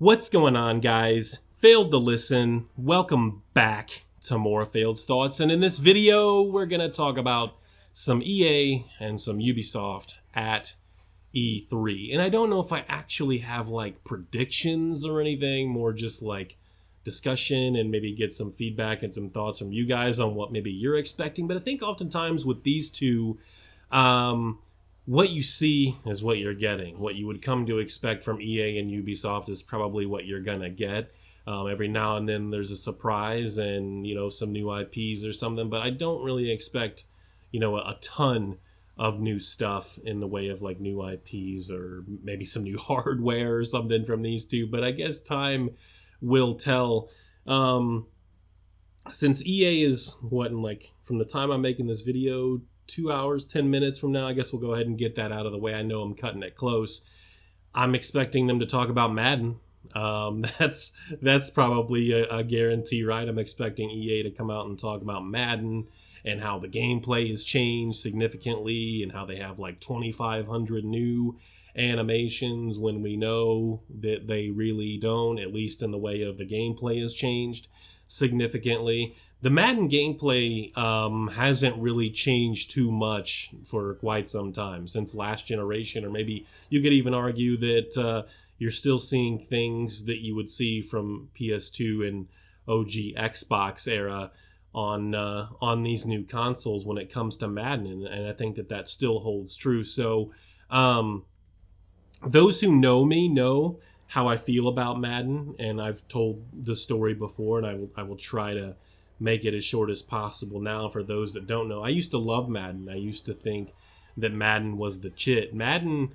What's going on, guys? Failed to listen. Welcome back to more Failed Thoughts. And in this video, we're going to talk about some EA and some Ubisoft at E3. And I don't know if I actually have like predictions or anything, more just like discussion and maybe get some feedback and some thoughts from you guys on what maybe you're expecting. But I think oftentimes with these two, what you see is what you're getting. What you would come to expect from EA and Ubisoft is probably what you're going to get. Every now and then there's a surprise and, some new IPs or something, but I don't really expect, a ton of new stuff in the way of like new IPs or maybe some new hardware or something from these two. But I guess time will tell. Since EA is from the time I'm making this video, 2 hours, 10 minutes from now, I guess we'll go ahead and get that out of the way. I know I'm cutting it close. I'm expecting them to talk about Madden. That's probably a guarantee, right? I'm expecting EA to come out and talk about Madden and how the gameplay has changed significantly and how they have like 2,500 new animations when we know that they really don't, at least in the way of the gameplay has changed significantly. The Madden gameplay hasn't really changed too much for quite some time, since last generation, or maybe you could even argue that you're still seeing things that you would see from PS2 and OG Xbox era on these new consoles when it comes to Madden, and I think that still holds true. So those who know me know how I feel about Madden, and I've told the story before, and I will try to make it as short as possible now for those that don't know. I used to love Madden. I used to think that Madden was the shit. Madden,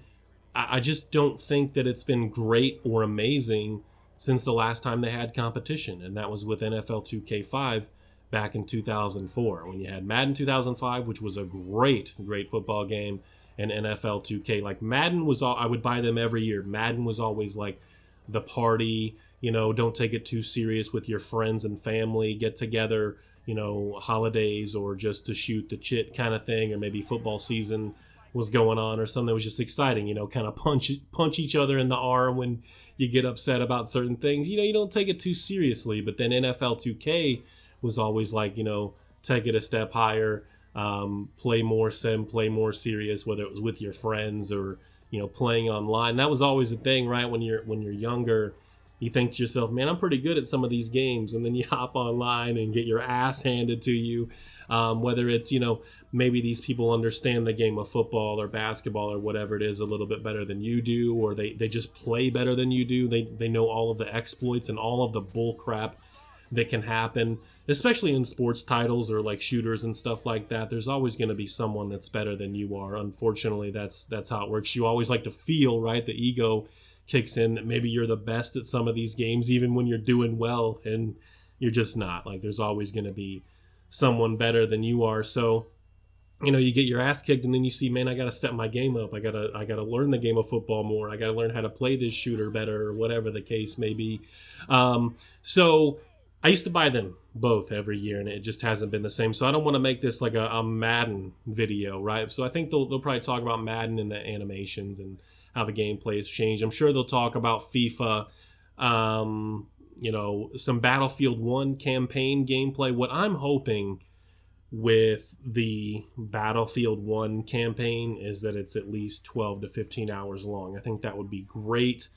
I just don't think that it's been great or amazing since the last time they had competition, and that was with NFL 2K5 back in 2004, when you had Madden 2005, which was a great football game, and NFL 2K. Like Madden was I would buy them every year. Madden was always like the party, don't take it too serious with your friends and family, get together, holidays or just to shoot the shit kind of thing, or maybe football season was going on or something that was just exciting, kind of punch each other in the arm when you get upset about certain things. You don't take it too seriously. But then NFL 2K was always like, take it a step higher, play more sim, play more serious, whether it was with your friends or playing online. That was always a thing, right? When you're younger, you think to yourself, man, I'm pretty good at some of these games, and then you hop online and get your ass handed to you. Whether it's maybe these people understand the game of football or basketball or whatever it is a little bit better than you do, or they just play better than you do. They know all of the exploits and all of the bull crap that can happen, especially in sports titles or like shooters and stuff like that. There's always going to be someone that's better than you are. Unfortunately, that's how it works. You always like to feel, right? The ego kicks in that maybe you're the best at some of these games, even when you're doing well, and you're just not. Like there's always going to be someone better than you are. So, you get your ass kicked, and then you see, man, I got to step my game up. I gotta learn the game of football more. I got to learn how to play this shooter better, or whatever the case may be. So I used to buy them both every year, and it just hasn't been the same. So I don't want to make this like a Madden video, right? So I think they'll probably talk about Madden and the animations and how the gameplay has changed. I'm sure they'll talk about FIFA, some Battlefield 1 campaign gameplay. What I'm hoping with the Battlefield 1 campaign is that it's at least 12 to 15 hours long. I think that would be great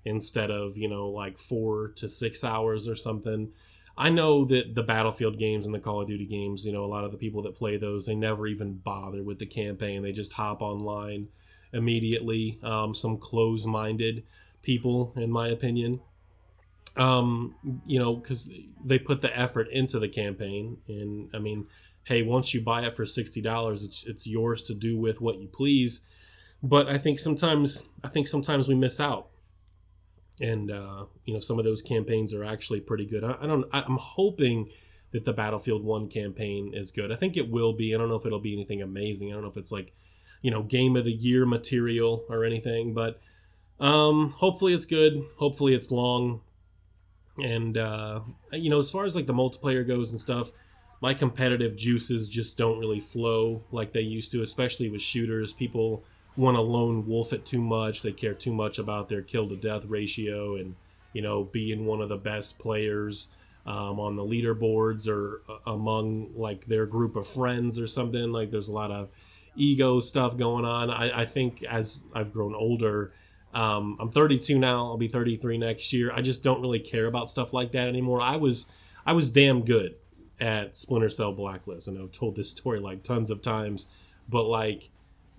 instead of, like 4 to 6 hours or something. I know that the Battlefield games and the Call of Duty games, a lot of the people that play those, they never even bother with the campaign. They just hop online immediately. Some close-minded people, in my opinion, because they put the effort into the campaign. And I mean, hey, once you buy it for $60, it's yours to do with what you please. But I think sometimes we miss out. And, some of those campaigns are actually pretty good. I'm hoping that the Battlefield 1 campaign is good. I think it will be. I don't know if it'll be anything amazing. I don't know if it's like, game of the year material or anything, but, hopefully it's good. Hopefully it's long. And, as far as like the multiplayer goes and stuff, my competitive juices just don't really flow like they used to, especially with shooters. People want to lone wolf it too much. They care too much about their kill to death ratio and being one of the best players on the leaderboards or among like their group of friends or something. Like there's a lot of ego stuff going on. I think as I've grown older, I'm 32 now. I'll be 33 next year. I just don't really care about stuff like that anymore. I was damn good at Splinter Cell Blacklist, and I've told this story like tons of times. But like,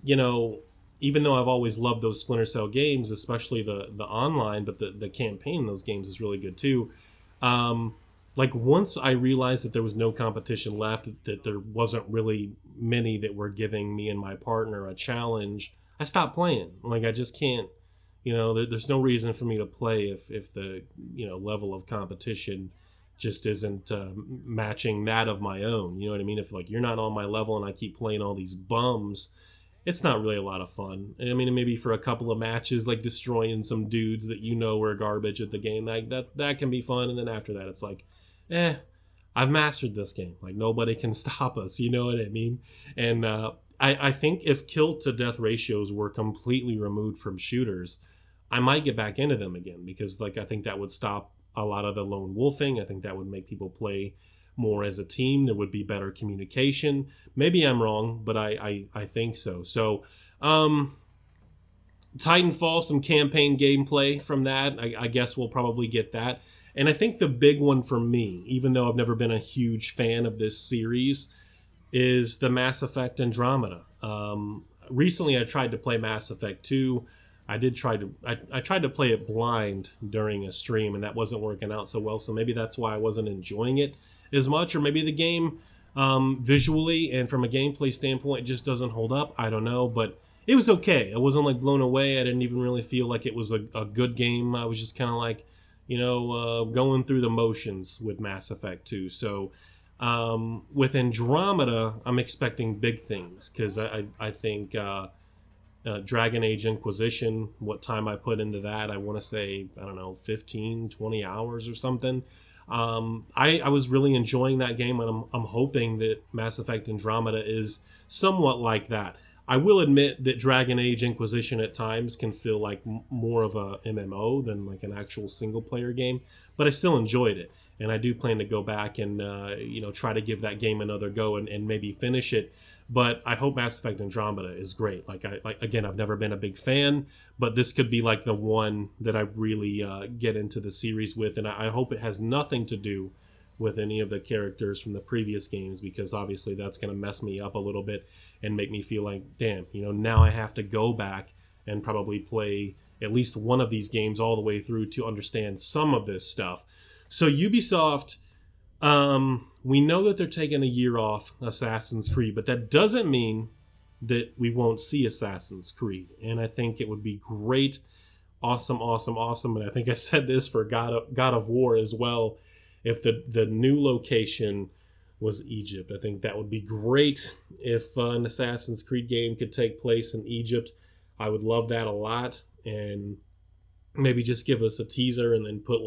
even though I've always loved those Splinter Cell games, especially the online, but the campaign in those games is really good too. Like once I realized that there was no competition left, that there wasn't really many that were giving me and my partner a challenge, I stopped playing. Like I just can't, there's no reason for me to play if the, level of competition just isn't matching that of my own. You know what I mean? If like you're not on my level and I keep playing all these bums, it's not really a lot of fun. I mean, maybe for a couple of matches, like destroying some dudes that are garbage at the game, like that can be fun. And then after that, it's like, I've mastered this game. Like nobody can stop us. You know what I mean? And I think if kill to death ratios were completely removed from shooters, I might get back into them again because like I think that would stop a lot of the lone wolfing. I think that would make people play more as a team. There would be better communication. Maybe I'm wrong, but I think so. So Titanfall, some campaign gameplay from that. I guess we'll probably get that. And I think the big one for me, even though I've never been a huge fan of this series, is the Mass Effect Andromeda. Recently I tried to play Mass Effect 2. I tried to play it blind during a stream, and that wasn't working out so well. So maybe that's why I wasn't enjoying it as much, or maybe the game visually and from a gameplay standpoint just doesn't hold up. I don't know, but it was okay. I wasn't like blown away. I didn't even really feel like it was a good game. I was just kind of like, going through the motions with Mass Effect 2. So with Andromeda, I'm expecting big things because I think Dragon Age Inquisition, what time I put into that, I want to say, 15, 20 hours or something. I was really enjoying that game, and I'm hoping that Mass Effect Andromeda is somewhat like that. I will admit that Dragon Age Inquisition at times can feel like more of a MMO than like an actual single player game, but I still enjoyed it. And I do plan to go back and, try to give that game another go and maybe finish it. But I hope Mass Effect Andromeda is great. Again, I've never been a big fan, but this could be like the one that I really get into the series with. And I hope it has nothing to do with any of the characters from the previous games, because obviously that's going to mess me up a little bit and make me feel like, damn, now I have to go back and probably play at least one of these games all the way through to understand some of this stuff. So Ubisoft, we know that they're taking a year off Assassin's Creed, but that doesn't mean that we won't see Assassin's Creed. And I think it would be great, awesome. And I think I said this for God of War as well. If the new location was Egypt, I think that would be great. If an Assassin's Creed game could take place in Egypt, I would love that a lot. And maybe just give us a teaser and then put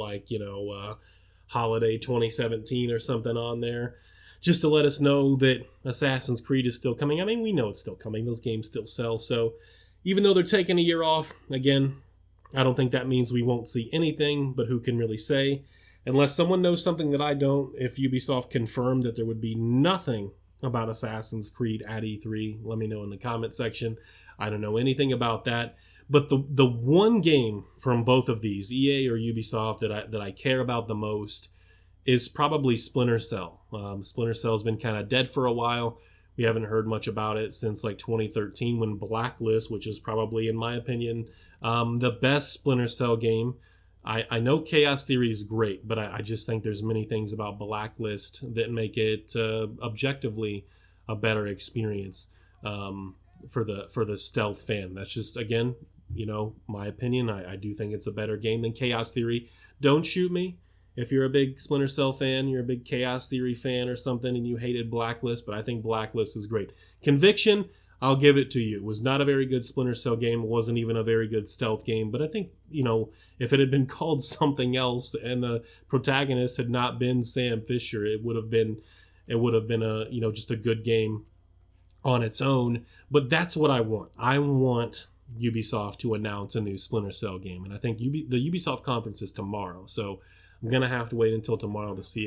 Holiday 2017 or something on there, just to let us know that Assassin's Creed is still coming. I mean, we know it's still coming. Those games still sell. So even though they're taking a year off, again, I don't think that means we won't see anything, but who can really say? Unless someone knows something that I don't, if Ubisoft confirmed that there would be nothing about Assassin's Creed at E3, let me know in the comment section. I don't know anything about that. But the one game from both of these, EA or Ubisoft, that I care about the most is probably Splinter Cell. Splinter Cell's been kind of dead for a while. We haven't heard much about it since like 2013 when Blacklist, which is probably, in my opinion, the best Splinter Cell game. I know Chaos Theory is great, but I just think there's many things about Blacklist that make it objectively a better experience for the stealth fan. That's just, again, my opinion. I do think it's a better game than Chaos Theory. Don't shoot me if you're a big Splinter Cell fan, you're a big Chaos Theory fan or something, and you hated Blacklist, but I think Blacklist is great. Conviction, I'll give it to you. It was not a very good Splinter Cell game. It wasn't even a very good stealth game, but I think, if it had been called something else and the protagonist had not been Sam Fisher, it would have been a, just a good game on its own. But that's what I want. I want Ubisoft to announce a new Splinter Cell game. And I think the Ubisoft conference is tomorrow. So I'm going to have to wait until tomorrow to see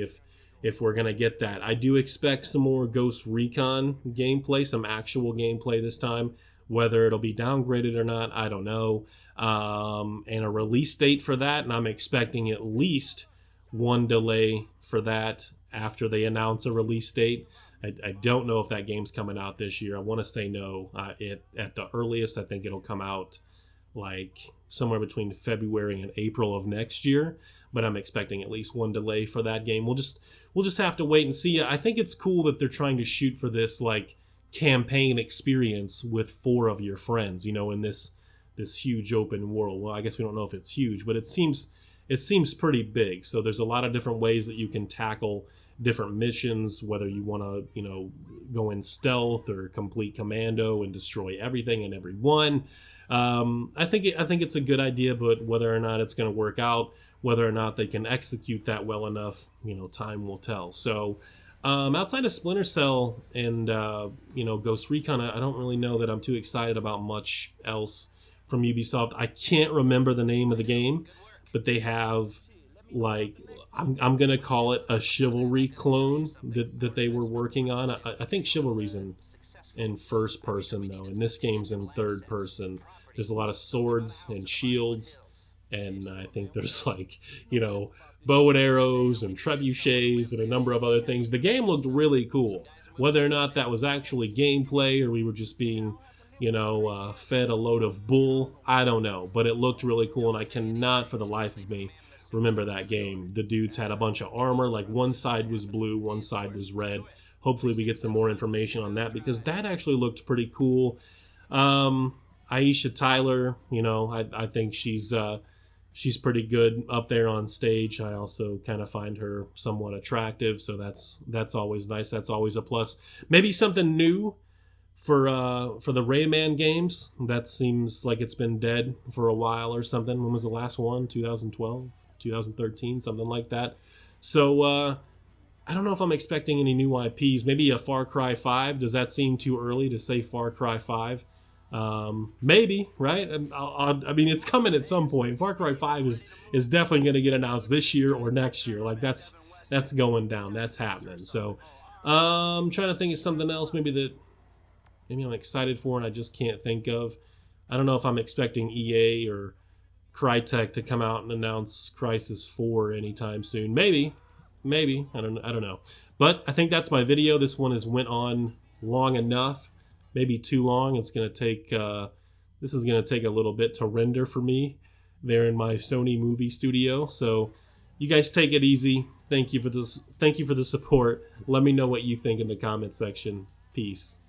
if we're going to get that. I do expect some more Ghost Recon gameplay, some actual gameplay this time. Whether it'll be downgraded or not, I don't know. And a release date for that, and I'm expecting at least one delay for that after they announce a release date. I don't know if that game's coming out this year. I want to say no. At the earliest, I think it'll come out like somewhere between February and April of next year. But I'm expecting at least one delay for that game. We'll just have to wait and see. I think it's cool that they're trying to shoot for this like campaign experience with 4 of your friends, in this huge open world. Well, I guess we don't know if it's huge, but it seems pretty big. So there's a lot of different ways that you can tackle different missions, whether you want to, go in stealth or complete commando and destroy everything and everyone. I think it's a good idea, but whether or not it's going to work out, whether or not they can execute that well enough, time will tell. So outside of Splinter Cell and, Ghost Recon, I don't really know that I'm too excited about much else from Ubisoft. I can't remember the name of the game, but they have, like, I'm going to call it a Chivalry clone that they were working on. I think Chivalry's in first person, though, and this game's in third person. There's a lot of swords and shields, and I think there's, like, bow and arrows and trebuchets and a number of other things. The game looked really cool. Whether or not that was actually gameplay or we were just being, fed a load of bull, I don't know. But it looked really cool, and I cannot for the life of me remember that game. The dudes had a bunch of armor. Like, one side was blue, one side was red. Hopefully we get some more information on that, because that actually looked pretty cool. Aisha Tyler, I think she's pretty good up there on stage. I also kind of find her somewhat attractive, so that's always nice. That's always a plus. Maybe something new for the Rayman games. That seems like it's been dead for a while or something. When was the last one? 2012, 2013, something like that. So I don't know if I'm expecting any new IPs. Maybe a Far Cry 5. Does that seem too early to say Far Cry 5? Maybe, right? I mean, it's coming at some point. Far Cry 5 is definitely going to get announced this year or next year. Like, that's going down. That's happening. So I'm trying to think of something else maybe I'm excited for and I just can't think of. I don't know if I'm expecting EA or Crytek to come out and announce Crysis 4 anytime soon. Maybe. I don't know. But I think that's my video. This one went on long enough. Maybe too long. It's going to take, this is going to take a little bit to render for me there in my Sony movie studio. So you guys take it easy. Thank you for this. Thank you for the support. Let me know what you think in the comment section. Peace.